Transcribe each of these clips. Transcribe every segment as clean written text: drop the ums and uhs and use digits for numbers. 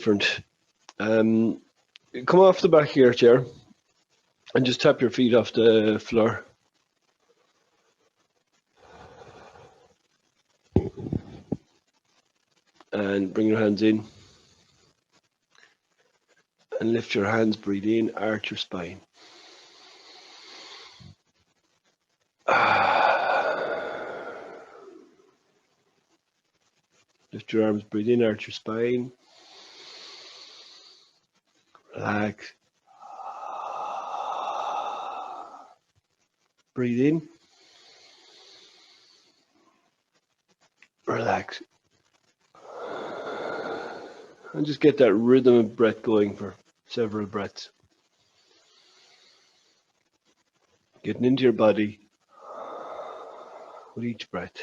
different. Come off the back of your chair and just tap your feet off the floor. And bring your hands in. And lift your hands, breathe in, arch your spine. Lift your arms, breathe in, arch your spine. Relax. Breathe in. Relax. And just get that rhythm of breath going for several breaths. Getting into your body with each breath.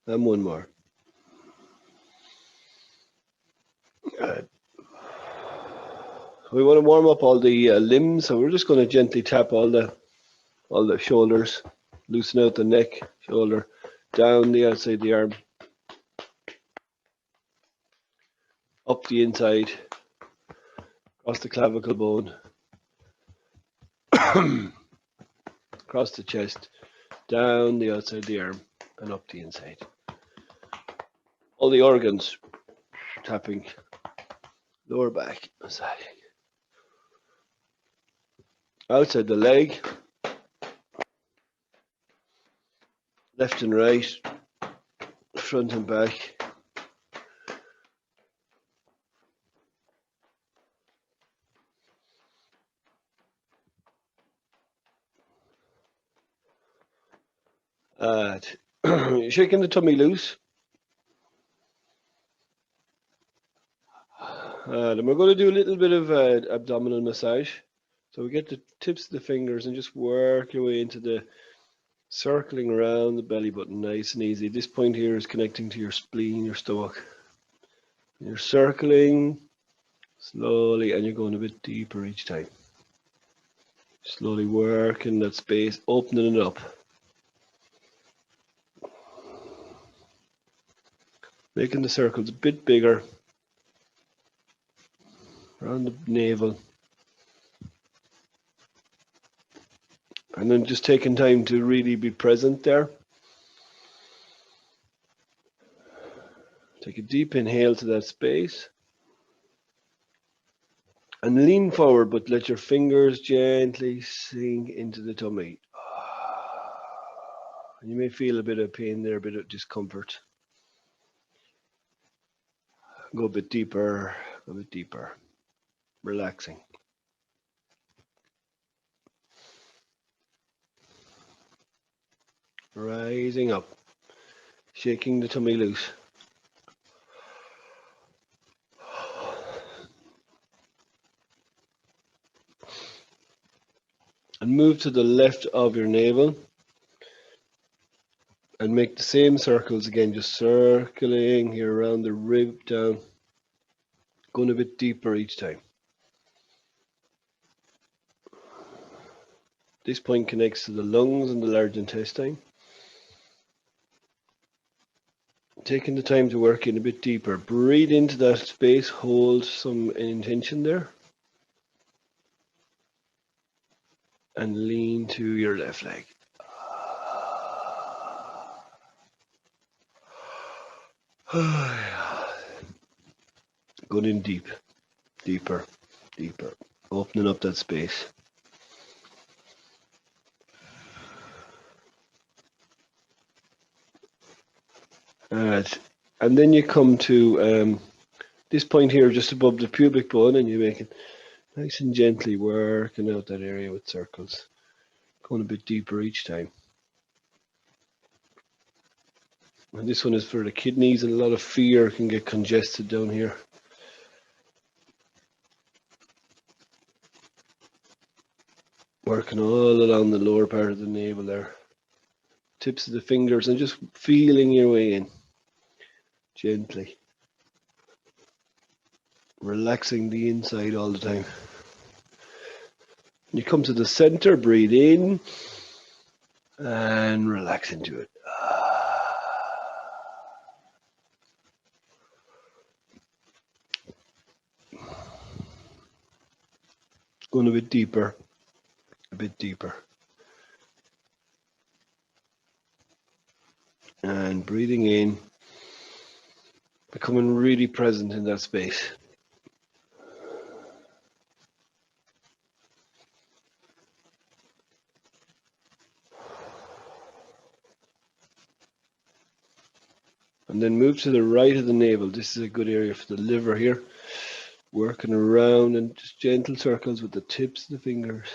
And one more. Good. We want to warm up all the limbs, so we're just going to gently tap all the shoulders, loosen out the neck, shoulder, down the outside of the arm, up the inside, across the clavicle bone, across the chest, down the outside of the arm, and up the inside. All the organs tapping, lower back, massaging. Outside the leg, left and right, front and back. Shaking the tummy loose. And we're going to do a little bit of abdominal massage. So we get the tips of the fingers and just work your way into the circling around the belly button, nice and easy. This point here is connecting to your spleen, your stomach. You're circling slowly and you're going a bit deeper each time. Slowly working that space, opening it up. Making the circles a bit bigger around the navel. And then just taking time to really be present there. Take a deep inhale to that space. And lean forward, but let your fingers gently sink into the tummy. And you may feel a bit of pain there, a bit of discomfort. Go a bit deeper, go a bit deeper. Relaxing. Rising up, shaking the tummy loose. And move to the left of your navel. And make the same circles again, just circling here around the rib down. Going a bit deeper each time. This point connects to the lungs and the large intestine. Taking the time to work in a bit deeper. Breathe into that space, hold some intention there. And lean to your left leg. Going in deep, deeper, deeper. Opening up that space. Alright, and then you come to this point here just above the pubic bone and you make it nice and gently working out that area with circles. Going a bit deeper each time. And this one is for the kidneys, and a lot of fear can get congested down here. Working all along the lower part of the navel there. Tips of the fingers and just feeling your way in. Gently. Relaxing the inside all the time. You come to the center, breathe in, and relax into it. Going a bit deeper, a bit deeper. And breathing in, becoming really present in that space. And then move to the right of the navel. This is a good area for the liver here. Working around and just gentle circles with the tips of the fingers.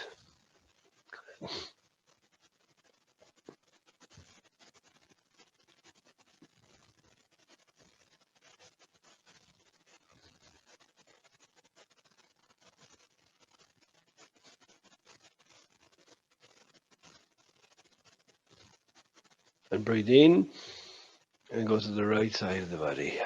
And breathe in and go to the right side of the body.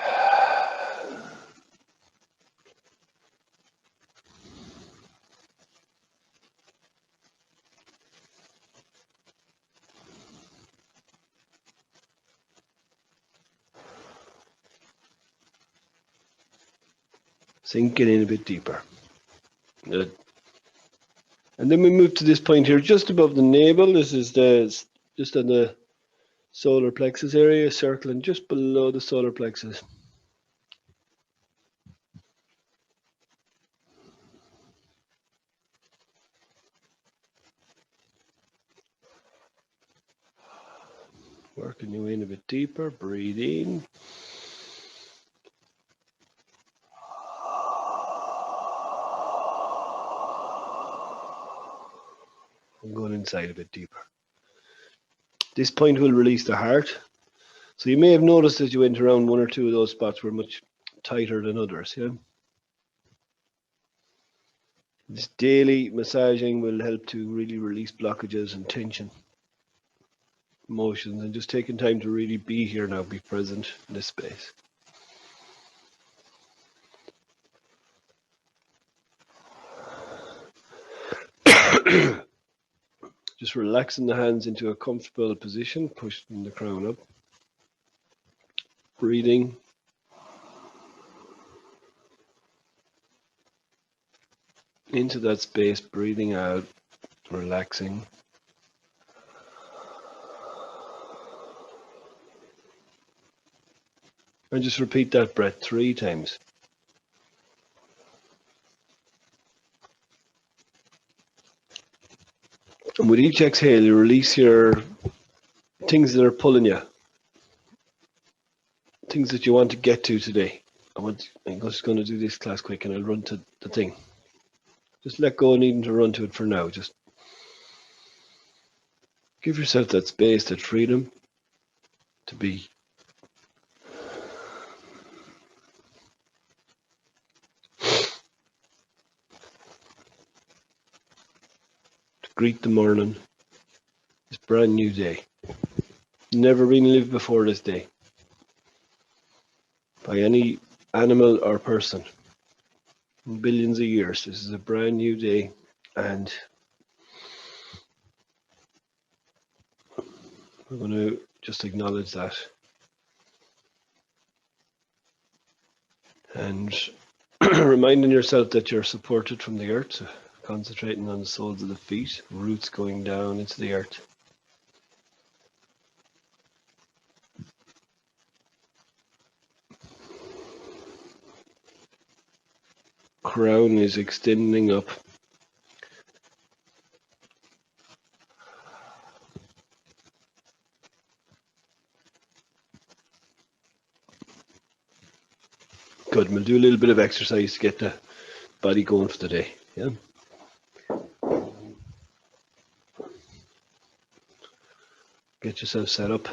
Sinking in a bit deeper. Good. And then we move to this point here, just above the navel. This is just on the solar plexus area, circling just below the solar plexus. Working you in a bit deeper, breathe in. And going inside a bit deeper. This point will release the heart. So you may have noticed that you went around one or two of those spots were much tighter than others. Yeah. This daily massaging will help to really release blockages and tension, emotions, and just taking time to really be here now, be present in this space. Just relaxing the hands into a comfortable position, pushing the crown up. Breathing. Into that space, breathing out, relaxing. And just repeat that breath 3 times. And with each exhale, you release your things that are pulling you, things that you want to get to today. I'm just going to do this class quick and I'll run to the thing. Just let go of needing to run to it for now. Just give yourself that space, that freedom to be. To greet the morning, this brand new day. Never been lived before this day by any animal or person in billions of years. This is a brand new day, and we're going to just acknowledge that. And reminding yourself that you're supported from the earth, so concentrating on the soles of the feet, roots going down into the earth. Crown is extending up. Good. We'll do a little bit of exercise to get the body going for the day. Yeah. Get yourself set up.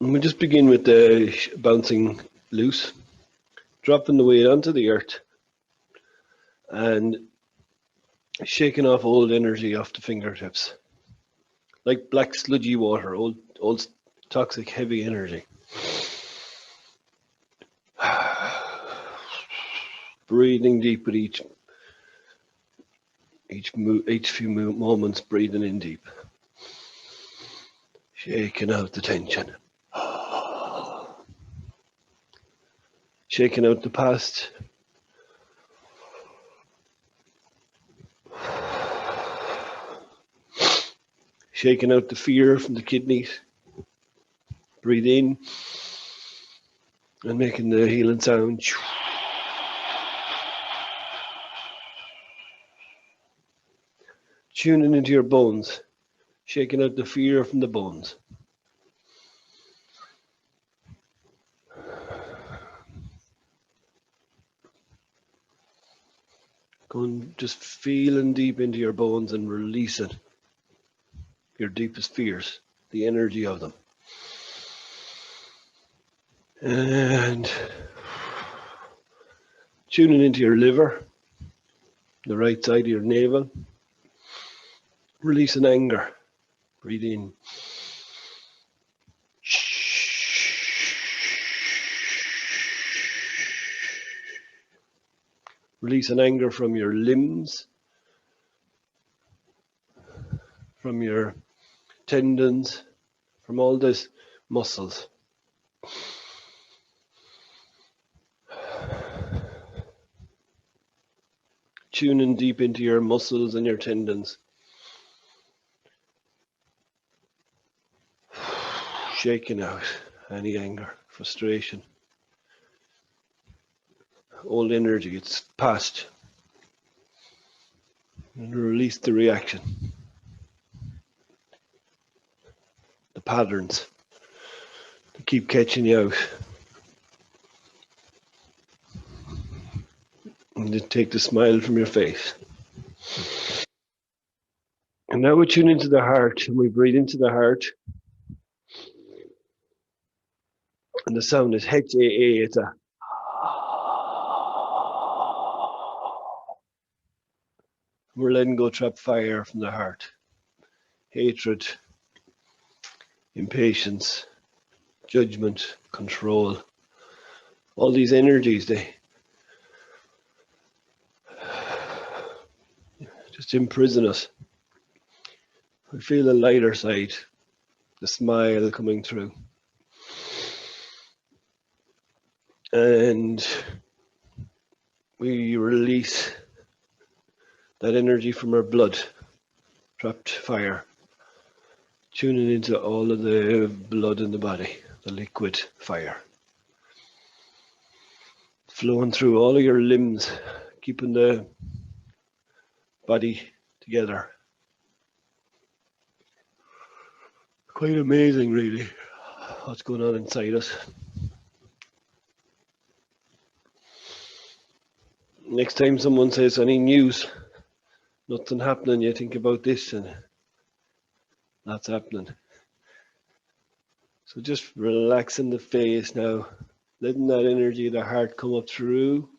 And we'll just begin with the bouncing loose, dropping the weight onto the earth and shaking off old energy off the fingertips. Like black sludgy water, old toxic, heavy energy. Breathing deep with each few moments, breathing in deep. Shaking out the tension. Shaking out the past. Shaking out the fear from the kidneys. Breathe in and making the healing sound. Tuning into your bones. Shaking out the fear from the bones. Going, just feeling deep into your bones and releasing your deepest fears, the energy of them. And tuning into your liver, the right side of your navel. Releasing anger. Breathe in. Releasing anger from your limbs, from your tendons, from all these muscles. Tuning deep into your muscles and your tendons. Shaking out any anger, frustration, old energy, it's past. And release the reaction, the patterns that keep catching you out. And just take the smile from your face. And now we tune into the heart and we breathe into the heart. And the sound is HAA, it's a. We're letting go trapped fire from the heart. Hatred, impatience, judgment, control. All these energies, they just imprison us. We feel the lighter side, the smile coming through. And we release that energy from our blood, trapped fire, tuning into all of the blood in the body, the liquid fire. Flowing through all of your limbs, keeping the body together. Quite amazing, really, what's going on inside us. Next time someone says any news, nothing happening, you think about this and that's happening. So just relaxing the face now, letting that energy of the heart come up through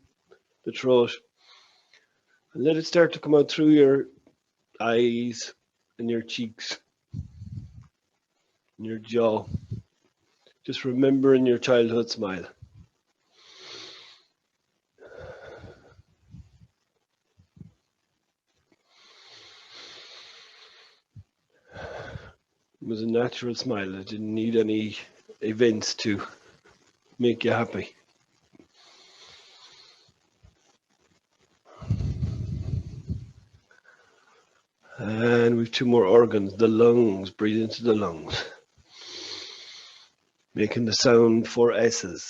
the throat and let it start to come out through your eyes and your cheeks and your jaw. Just remembering your childhood smile. It was a natural smile. It didn't need any events to make you happy. And we've two more organs, the lungs. Breathe into the lungs. Making the sound 4 S's.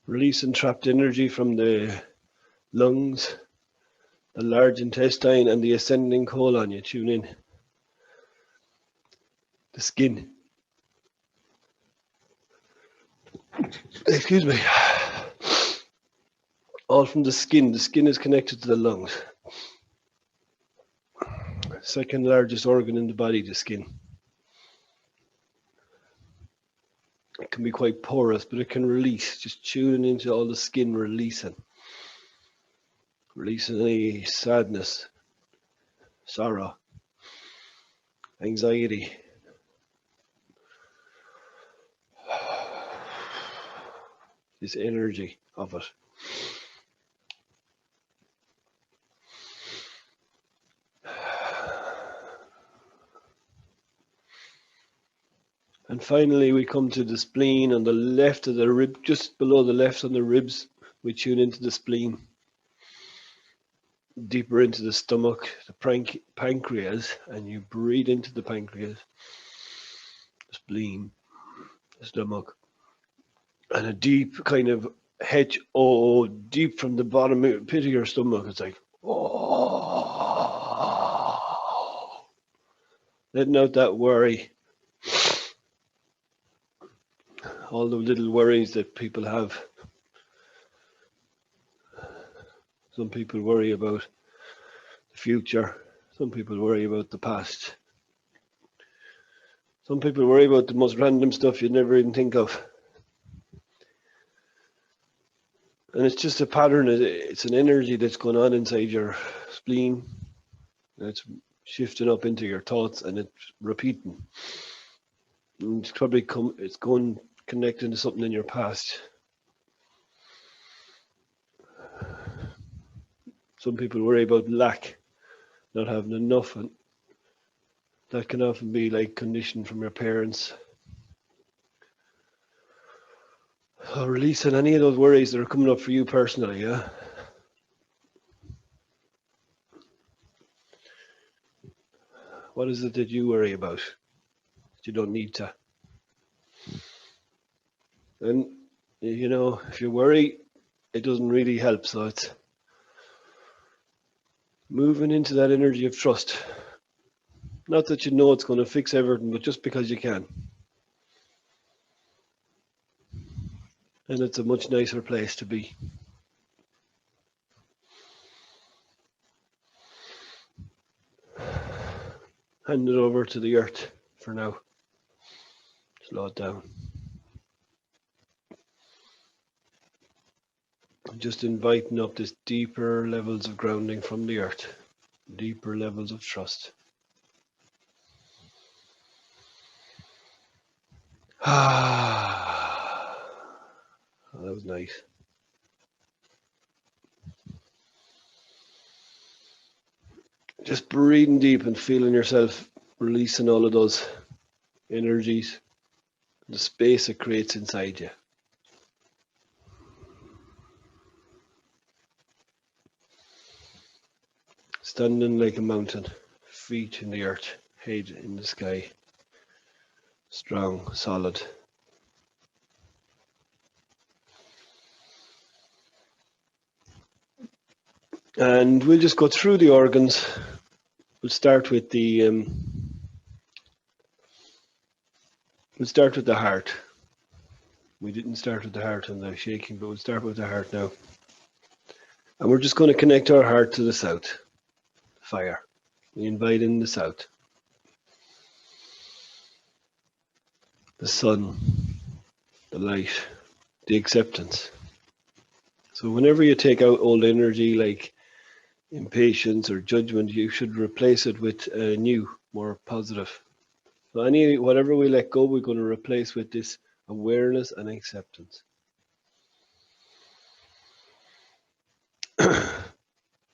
Releasing trapped energy from the lungs, the large intestine and the ascending colon. You tune in. The skin. Excuse me. All from the skin. The skin is connected to the lungs. Second largest organ in the body, the skin. It can be quite porous, but it can release. Just tuning into all the skin releasing. Releasing any sadness, sorrow, anxiety. This energy of it. And finally, we come to the spleen on the left of the rib, just below the left on the ribs. We tune into the spleen, deeper into the stomach, the pancreas, and you breathe into the pancreas, the spleen, the stomach, and a deep kind of H-O-O, deep from the bottom pit of your stomach. It's like, oh, letting out that worry. All the little worries that people have. Some people worry about the future. Some people worry about the past. Some people worry about the most random stuff you'd never even think of. And it's just a pattern. It's an energy that's going on inside your spleen. It's shifting up into your thoughts and it's repeating. And it's probably it's going connecting to something in your past. Some people worry about lack, not having enough, and that can often be like conditioned from your parents. So releasing any of those worries that are coming up for you personally, yeah? What is it that you worry about that you don't need to? And, you know, if you worry, it doesn't really help. So it's moving into that energy of trust. Not that you know it's going to fix everything, but just because you can. And it's a much nicer place to be. Hand it over to the earth for now. Slow it down. Just inviting up this deeper levels of grounding from the earth, deeper levels of trust. Ah, that was nice. Just breathing deep and feeling yourself releasing all of those energies, the space it creates inside you. Standing like a mountain, feet in the earth, head in the sky, strong, solid. And we'll just go through the organs. We'll start with the heart. We didn't start with the heart and the shaking, but we'll start with the heart now. And we're just going to connect our heart to the south. Fire. We invite in the south. The sun, the light, the acceptance. So whenever you take out old energy like impatience or judgment, you should replace it with a new, more positive. So whatever we let go, we're going to replace with this awareness and acceptance.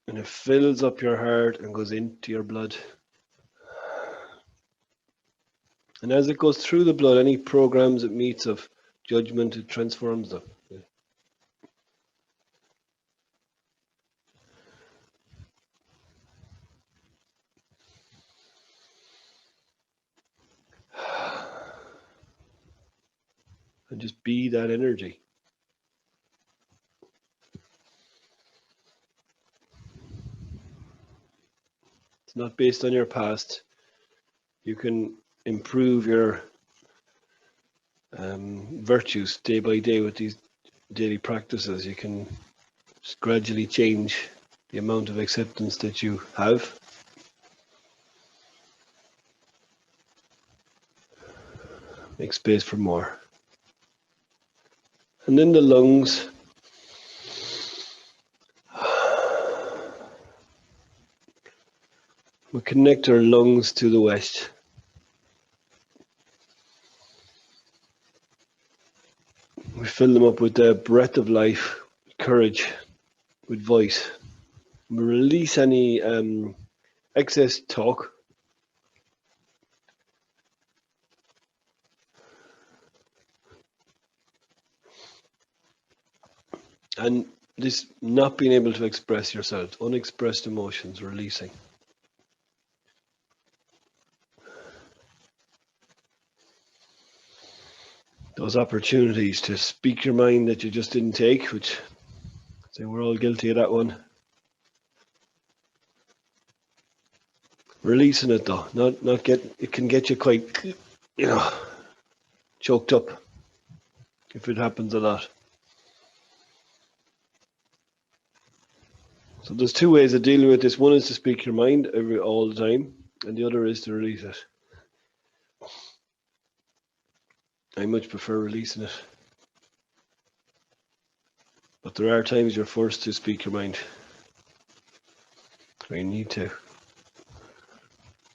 And it fills up your heart and goes into your blood. And as it goes through the blood, any programs it meets of judgment, it transforms them. And just be that energy. It's not based on your past. You can improve your virtues day by day with these daily practices. You can just gradually change the amount of acceptance that you have. Make space for more. And then the lungs. We connect our lungs to the west. We fill them up with the breath of life, courage, with voice. We release any excess talk. And this not being able to express yourself, unexpressed emotions, releasing. Those opportunities to speak your mind that you just didn't take, which I say we're all guilty of that one. Releasing it though, not get, it can get you quite, choked up if it happens a lot. So there's two ways of dealing with this. One is to speak your mind all the time, and the other is to release it. I much prefer releasing it. But there are times you're forced to speak your mind. You need to.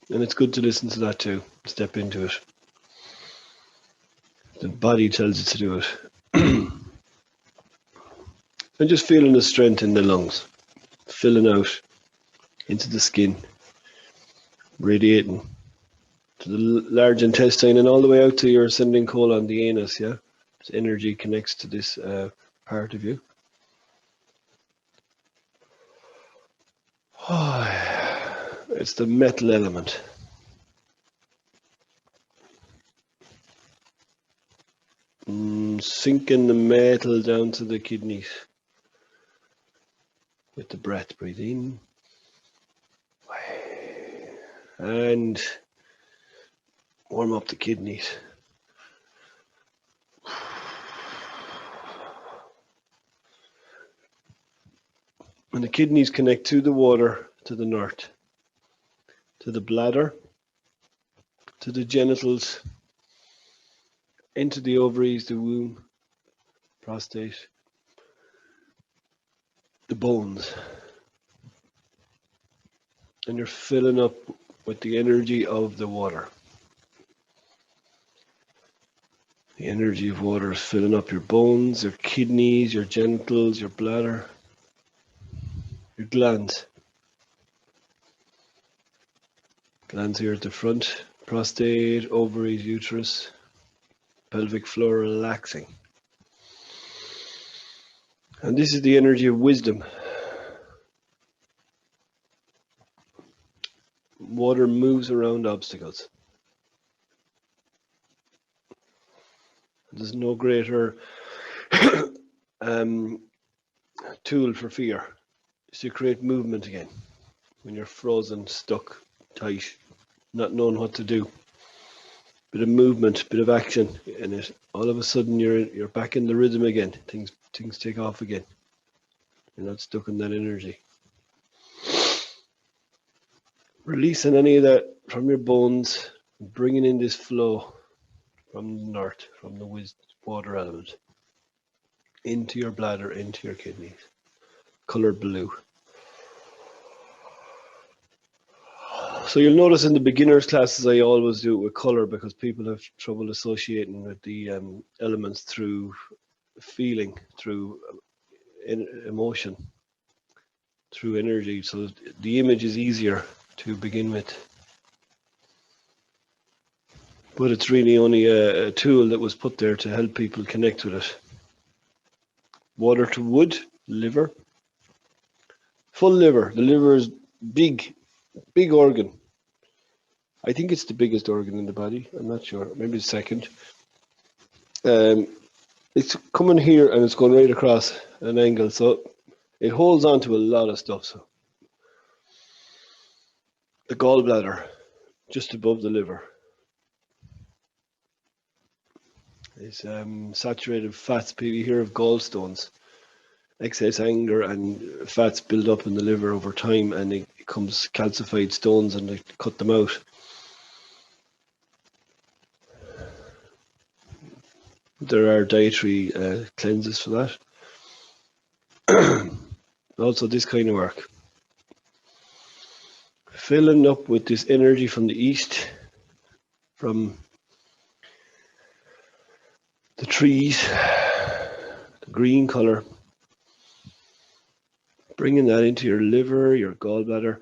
And it's good to listen to that too. Step into it. The body tells you to do it. And just feeling the strength in the lungs. Filling out into the skin. Radiating to the large intestine and all the way out to your ascending colon, the anus, yeah? This energy connects to this part of you. It's the metal element. Sinking the metal down to the kidneys. With the breath, breathe in. And warm up the kidneys. And the kidneys connect to the water, to the north, to the bladder, to the genitals, into the ovaries, the womb, prostate, the bones. And you're filling up with the energy of the water. The energy of water is filling up your bones, your kidneys, your genitals, your bladder, your glands. Glands here at the front, prostate, ovaries, uterus, pelvic floor relaxing. And this is the energy of wisdom. Water moves around obstacles. There's no greater tool for fear. It's to create movement again. When you're frozen, stuck, tight, not knowing what to do. Bit of movement, bit of action in it. All of a sudden you're back in the rhythm again. Things take off again. You're not stuck in that energy. Releasing any of that from your bones, bringing in this flow from the north, from the water element, into your bladder, into your kidneys. Color blue. So you'll notice in the beginners classes I always do it with color because people have trouble associating with the elements through feeling, through emotion, through energy. So the image is easier to begin with. But it's really only a tool that was put there to help people connect with it. Water to wood, liver. Full liver. The liver is big organ. I think it's the biggest organ in the body. I'm not sure. Maybe it's second. It's coming here and it's going right across an angle. So it holds on to a lot of stuff. So the gallbladder, just above the liver. It's saturated fats. People hear of gallstones. Excess anger and fats build up in the liver over time and it becomes calcified stones and they cut them out. There are dietary cleanses for that. Also this kind of work. filling up with this energy from the east, from the trees, the green color, bringing that into your liver, your gallbladder,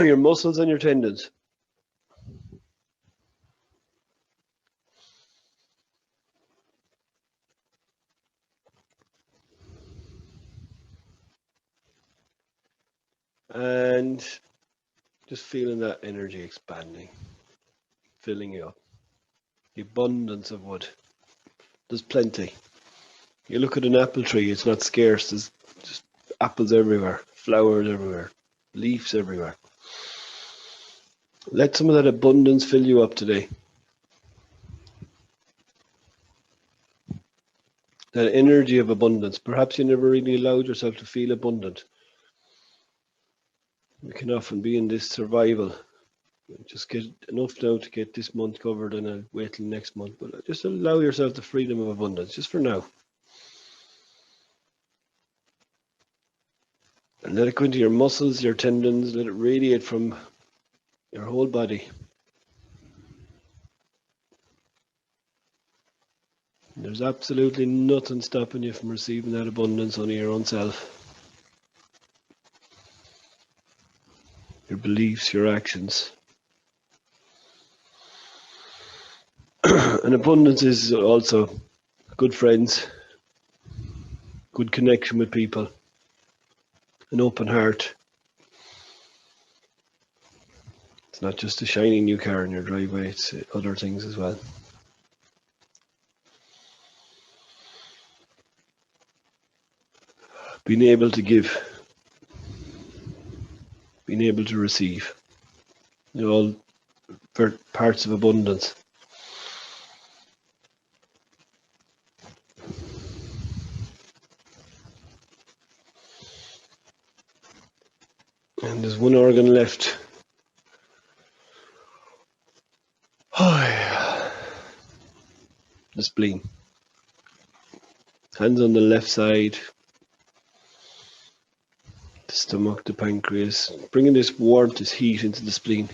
your muscles and your tendons. And just feeling that energy expanding, filling you up. The abundance of wood. There's plenty. You look at an apple tree, it's not scarce. There's just apples everywhere, flowers everywhere, leaves everywhere. Let some of that abundance fill you up today. That energy of abundance. Perhaps you never really allowed yourself to feel abundant. We can often be in this survival. Just get enough now to get this month covered and I'll wait till next month. But just allow yourself the freedom of abundance, just for now. And let it go into your muscles, your tendons, let it radiate from your whole body. There's absolutely nothing stopping you from receiving that abundance only your own self. Your beliefs, your actions. And abundance is also good friends, good connection with people, an open heart. It's not just a shiny new car in your driveway, it's other things as well. Being able to give, being able to receive, all parts of abundance. And there's one organ left. Oh, yeah. The spleen. Hands on the left side. The stomach, the pancreas. Bringing this warmth, this heat into the spleen.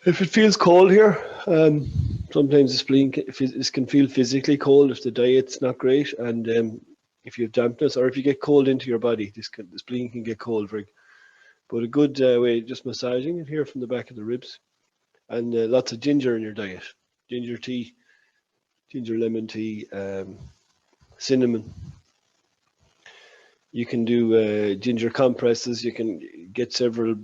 If it feels cold here, sometimes the spleen can feel physically cold if the diet's not great, and if you have dampness, or if you get cold into your body, the spleen can get cold. But a good way, just massaging it here from the back of the ribs, and lots of ginger in your diet. Ginger tea, ginger lemon tea, cinnamon. You can do ginger compresses. You can get several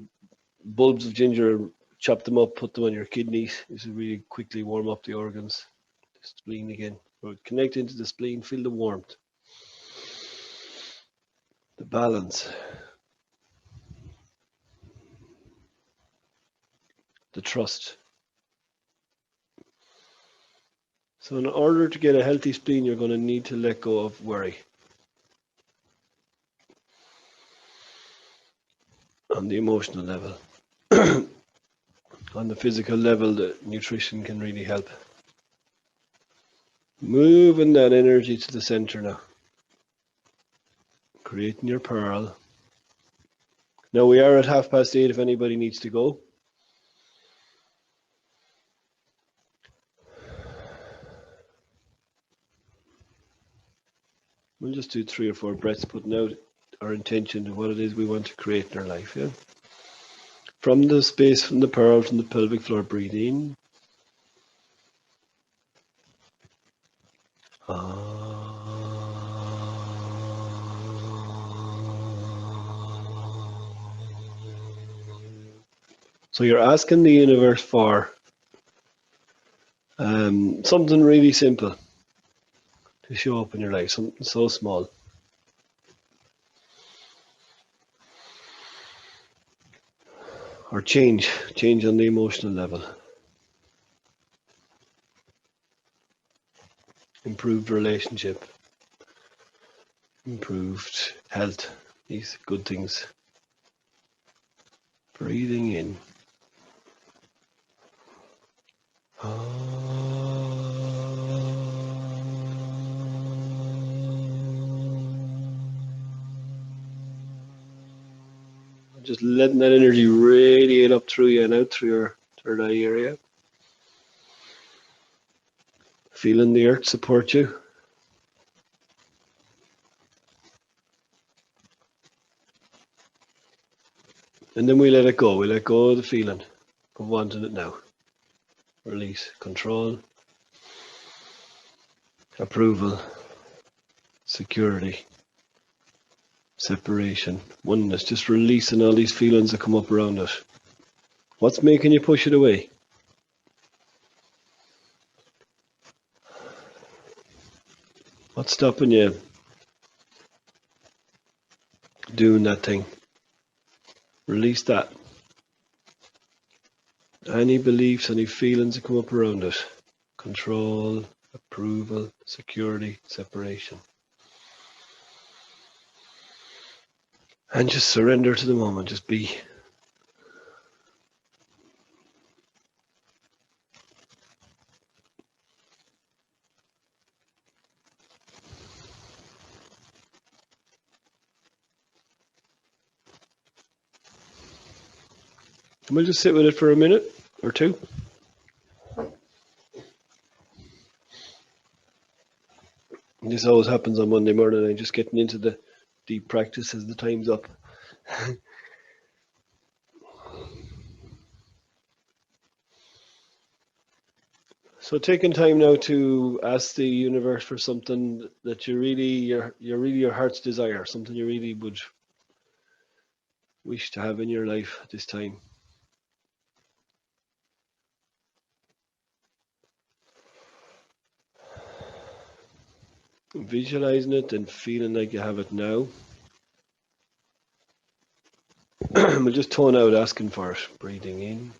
bulbs of ginger, chop them up, put them on your kidneys. This will really quickly warm up the organs. The spleen again. Connect into the spleen, feel the warmth, the balance, the trust. So in order to get a healthy spleen, you're going to need to let go of worry. On the emotional level. On the physical level, the nutrition can really help. Moving that energy to the center now. Creating your pearl. Now we are at 8:30 if anybody needs to go. We'll just do 3 or 4 breaths, putting out our intention of what it is we want to create in our life. Yeah. From the space, from the pearl, from the pelvic floor, breathe in. So you're asking the universe for something really simple to show up in your life, something so small. Or change on the emotional level. Improved relationship, improved health, these good things. Breathing in. Just letting that energy radiate up through you and out through your third eye area. Feeling the earth support you. And then we let it go. We let go of the feeling of wanting it now. Release, control, approval, security, separation, oneness. Just releasing all these feelings that come up around it. What's making you push it away? What's stopping you doing that thing? Release that. Any beliefs, any feelings that come up around it. Control, approval, security, separation. And just surrender to the moment. Just be. And we'll just sit with it for a minute or two. And this always happens on Monday morning. I'm just getting into the deep practice as the time's up. So taking time now to ask the universe for something that you really, your heart's desire, something you really would wish to have in your life at this time. Visualizing it and feeling like you have it now. We'll just tone out asking for it. Breathing in.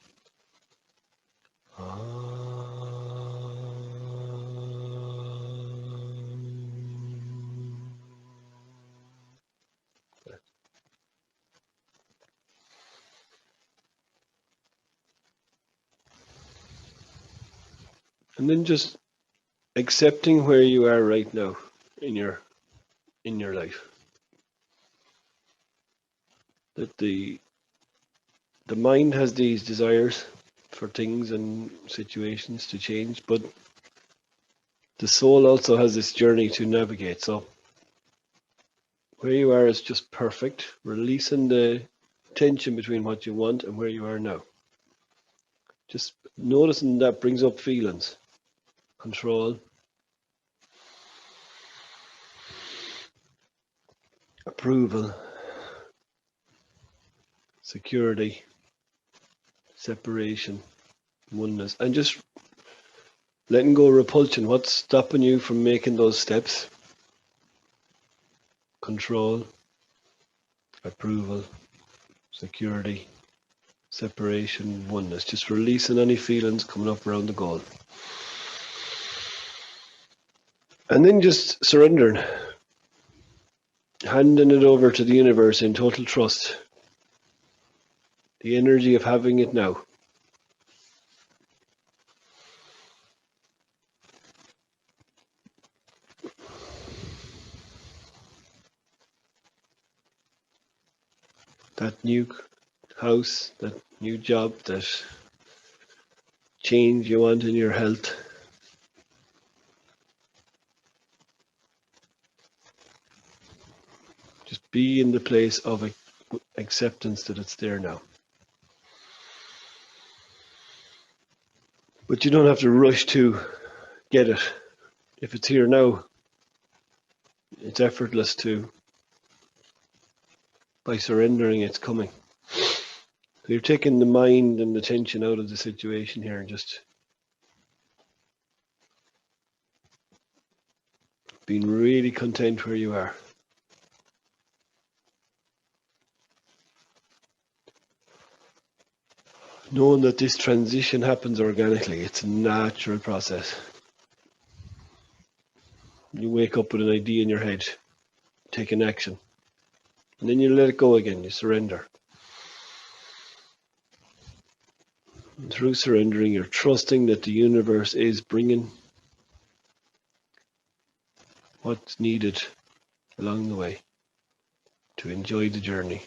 And then just accepting where you are right now in your life. That the mind has these desires for things and situations to change, but the soul also has this journey to navigate. So where you are is just perfect, releasing the tension between what you want and where you are now. Just noticing that brings up feelings, control, approval, security, separation, oneness, and just letting go of repulsion. What's stopping you from making those steps? Control, approval, security, separation, oneness. Just releasing any feelings coming up around the goal. And then just surrendering, handing it over to the universe in total trust. The energy of having it now. That new house, that new job, that change you want in your health. Just be in the place of acceptance that it's there now. But you don't have to rush to get it. If it's here now, it's effortless to, by surrendering, it's coming. So you're taking the mind and the tension out of the situation here and just being really content where you are. Knowing that this transition happens organically, it's a natural process. You wake up with an idea in your head, take an action, and then you let it go again, you surrender. And through surrendering, you're trusting that the universe is bringing what's needed along the way to enjoy the journey.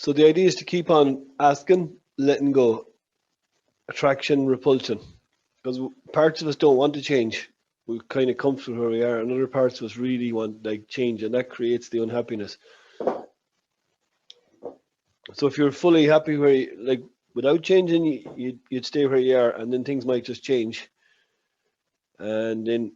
So the idea is to keep on asking, letting go, attraction, repulsion, because parts of us don't want to change. We're kind of comfortable where we are, and other parts of us really want like change, and that creates the unhappiness. So if you're fully happy where you, like without changing, you'd stay where you are, and then things might just change, and then